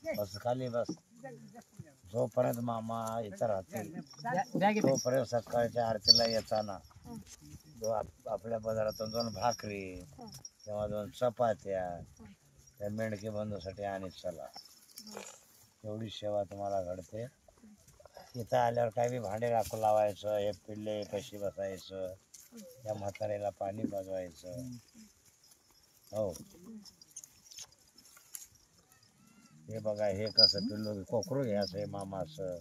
बस खाली बस. जोपर्यंत मामा इथं राहतील तोपर्यंत सकाळच्या आरतीला येताना आपल्या बाजारातून 2 भाकरी किंवा 2 चपात्या त्या मेंढके बंधूसाठी आणत चला. एवढी सेवा तुम्हाला घडते. इथं आल्यावर काय बी भांडे राखू लावायचं, हे पिल्ले कशी बसायचं, या म्हाताऱ्याला पाणी पाजवायचं. हो हे बघा, हे कसं पिल्लू कोकरू घ्यायचं. हे मामाचं,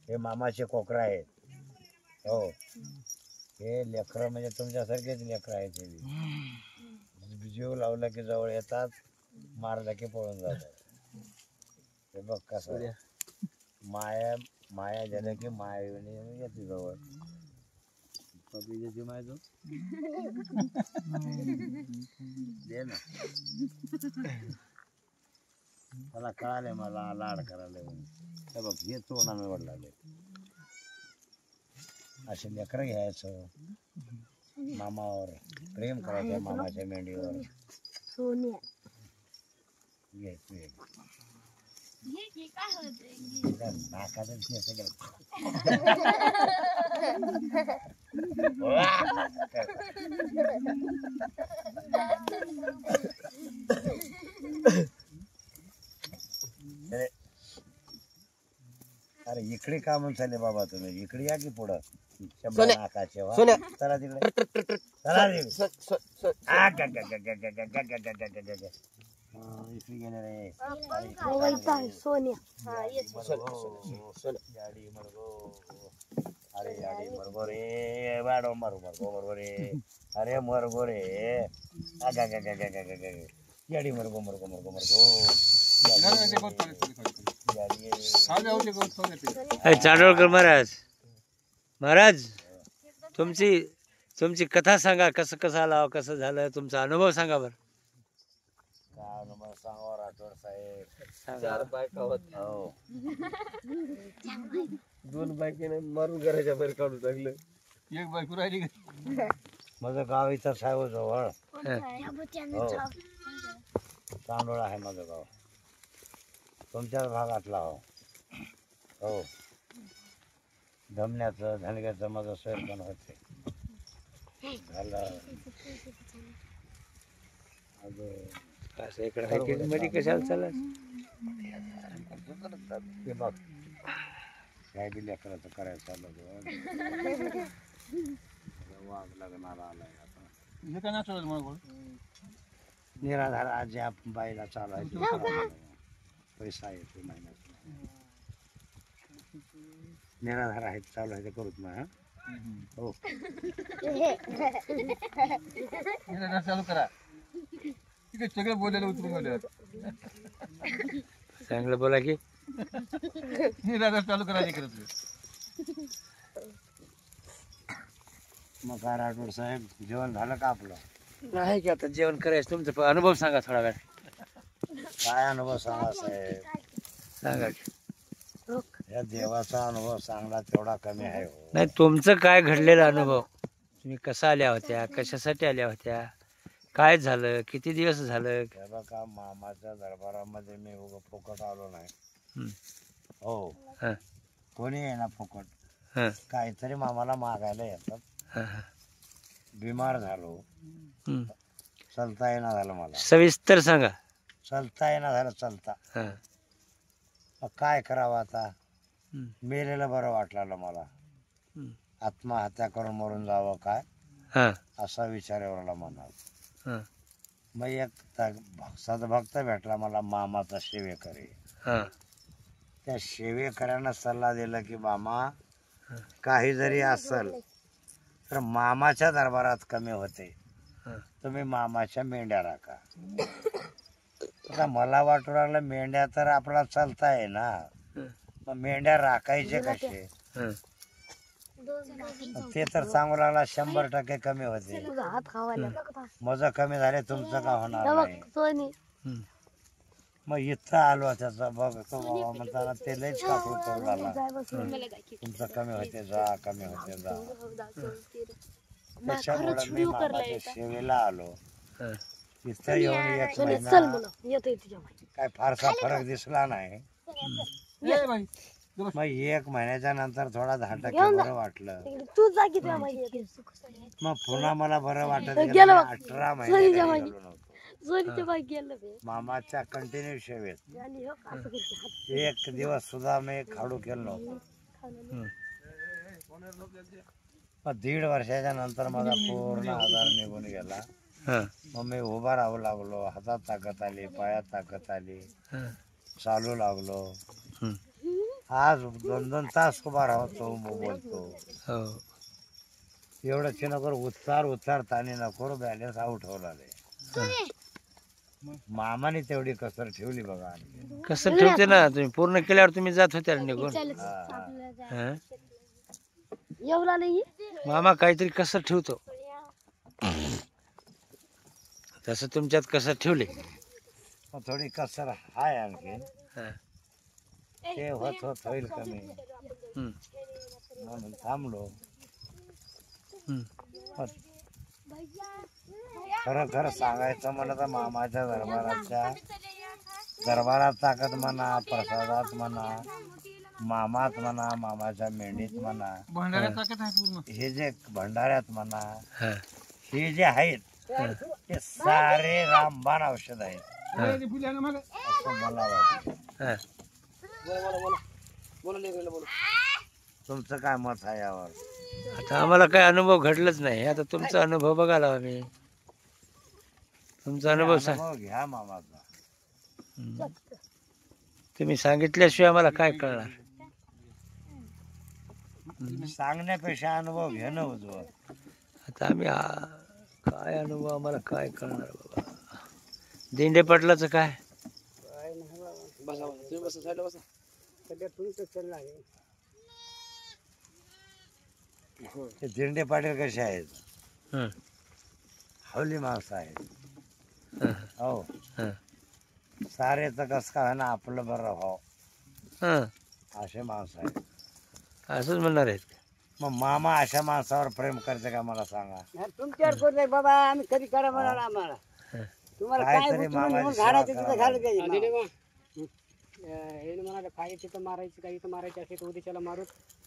हे मामाचे कोकरं आहेत. हो हे लेकरं म्हणजे तुमच्यासारखेच लेकरं आहेत. हे जीव लावला की जवळ येतात, मारला की पळून जातात. हे बघ कसं माया माया झालं की माया येते जवळ. माया दे ना, मला कळाले, मला लाड करायला. हे बघ हे तोंडाने वडलाले. असे लेकरं घ्यायचं, मामावर प्रेम करायचं, मामाच्या मेंढीवर. नाकातच अरे इकडे का म्हणून चालले बाबा तुम्ही? इकडे या की पुढं. नाकाचे चला तिकडे, चला इकडे गेले रे. अरे याडी मरगो रे, वाडो मरगो मरगो रे. अरे मरगो रे, याडी मरगो मरगो मरगो मरगो. चांडोळकर महाराज, महाराज तुमची कथा सांगा. कसं कसं आला, कसं झालं, तुमचा अनुभव सांगा बरं. काय अनुभव सांगा राठोड साहेब? 4 बायका होत्या. हो 2 बायकाने मारून घराच्या बाहेर काढून टाकलं. 1 बायको राहिली. माझं गाव इथं साहेब जवळ. हो चांदोळा आहे माझं गाव, तुमच्याच भागातला. हो हो धमण्याचं धनग्याचं माझं सैर पण होते. झालं असं इकडे मध्ये कशाला चालत? ते बघ काय बी लेकराचं करायचं आलं. वाघ लग्नाला आलाय आता. निराधार आजी बाईला चालायचं, पैसा येतो महिन्यात. निराधार आहेत, चालू आहे ते करूच ना. हो चालू करा. सगळं बोलायला उतरून गेले. चांगलं बोला की चालू करा. मग काय राठोड साहेब, जेवण झालं का आपलं? नाही की आता जेवण करायचं. तुमचा अनुभव सांगा थोडा वेळ. काय अनुभव सांगा साहेब? सांगा की. या देवाचा अनुभव सांगला तेवढा कमी आहे. हो नाही, तुमचं काय घडलेला अनुभव, तुम्ही कसा आल्या होत्या, कशासाठी आल्या होत्या, काय झालं, किती दिवस झालं? हे बघा, मामाच्या दरबारामध्ये मी उगं फुकट आलो नाही. हो कोणी आहे ना फुकट, काहीतरी मामाला मागायला येतात. बिमार झालो, चलता येणार झालं मला. सविस्तर सांगा. चलता येणार झालं, चलता. मग काय करावं आता? मेलेलं बरं वाटलं मला. आत्महत्या करून मरून जावं काय, असा विचार एवढा मनात. मग एक सद्भक्त भेटला मला, मामाचा सेवेकरी. त्या सेवेकऱ्यानं सल्ला दिला की मामा, काही जरी असल तर मामाच्या दरबारात कमी होते, तुम्ही मामाच्या मेंढ्या राखा. आता मला वाटू लागलं मेंढ्या तर आपला चालता आहे ना, मग मेंढ्या राखायचे कसे? ते तर सांगू लागला 100% कमी होते. माझं कमी झाले, तुमचं का होणार नाही? मग इथं आलो, त्याचा बघतो बाबा म्हणताना ते लयच काकू करू लागला, तुमचं कमी होते जा, कमी होते जा. त्याच्यामुळे मी मामाच्या सेवेला आलो. तिथं येऊन एक चल महिना म्हणा येतोय तुझ्या मागे. काय फारसा फरक दिसला नाही. मग 1 महिन्याच्या नंतर थोडा 10% बरं वाटलं. तिकडे तू जा की तुझ्या मागे येते. मग पुन्हा मला बरं वाटत गेलं गेलं. बघ. 18 सरीच्या महिने घरी मागे. गेलो नव्हतो. सोनीच्या मागे गेलं ते. मामाच्या कंटिन्यू सेवेत आणि हो असं करते हात. एक दिवस सुद्धा मी खाडू केलं नव्हतं. मग 1.5 वर्षाच्या नंतर माझा पूर्ण आजार निघून गेला. हा, मग मी उभा राहू लागलो. हातात ताकद आली, पायात ताकद आली, हा, चालू लागलो. हम्म, आज 2-2 तास उभा राहतो, बोलतो. हो, एवढं की नको उच्चार ताणी नको बॅलन्स आउट होणार आहे. मामाने तेवढी कसर ठेवली बघा. आणखी. कसं ठेवते ना तुम्ही, पूर्ण केल्यावर तुम्ही जात होत्या ना निघून. हा? एवढा नाही मामा काहीतरी कसं ठेवतो, तसं तुमच्यात कसं ठेवले. मग थोडी कसर हाय आणखी. हा, ते होत होईल कमी हम्म, म्हणून थांबलो. हम्म, पण खरं सांगायचं म्हणलं तर मामाच्या दरबारात ताकद म्हणा, प्रसादात म्हणा, मामात म्हणा, मामाच्या मेंढीत म्हणा, हे जे भंडाऱ्यात म्हणा, हा, हे जे आहेत ते सारे रामबाण औषध आहेत असं मला वाटतं. हा. तुमचं काय मत आहे यावर? आता आम्हाला काय अनुभव घडलंच नाही. आता तुमचा अनुभव बघायला आम्ही. तुमचा अनुभव सांग. अनुभव घ्या मामाचा. हम्म. तुम्ही सांगितल्याशिवाय आम्हाला काय कळणार. सांगण्यापेक्षा अनुभव घेणं उजवं. आता आम्ही काय अनुभव आम्हाला काय कळणार बाबा. दिंडे पाटलाचं काय. ते दिंडे पाटील कसे आहेत? हं, हवली माणसं आहेत. हं, हो हं, सारे तर कसं काय ना आपलं बरं हो हं. असे माणसं आहेत. असंच म्हणणार आहेत. मग मामा अशा माणसावर प्रेम करते का मला सांगा? तुमच्यावर करतोय बाबा आम्ही कधी करा म्हणाला आम्हाला. तुम्हाला काय काहीतरी गुंतवून मामाची घेऊन सेवा घालायचं तिथं करावं घालत लागेल. जाईल. हे म्हणाले काय तिथं मारायचं काय इथं मारायचं असते तर उद्याच्याला मारू,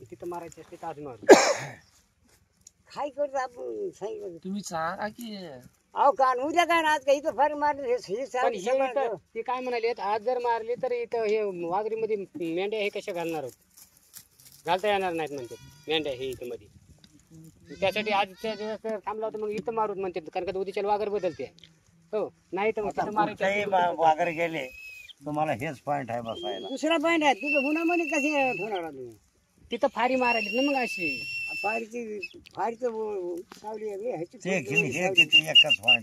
तिथं मारायचे असते तर आज मारू. काय करतो आपण सांगितलं तुम्ही सांगा की अहो का उद्या काय ना आज काय इथं फार मारले हे पण सारं हे सगळं- इथं ते काय म्हणाले आज जर मारले तर इथं हे वाघरीमध्ये मेंढ्या हे कशा घालणार आहोत, घालता येणार नाहीत म्हणते मेंढ्या हे इथं मध्ये. त्यासाठी आजच्या दिवस जर थांबला होता मग इथं मारूत म्हणते, कारण का उद्याच्या वाघर बदलते. हो नाही तर मग तिथं मारायचं कुठेही वगैरे गेले तुम्हाला हेच पॉइंट आहे बसायला. दुसरा पॉईंट आहे तिथं उन्हामध्ये कसे ठेवणार तुम्ही तिथं फारी मारायची ना मग अशी. फारीचं सावली आहे, ह्याची ते सावली. किती एकच पॉइंट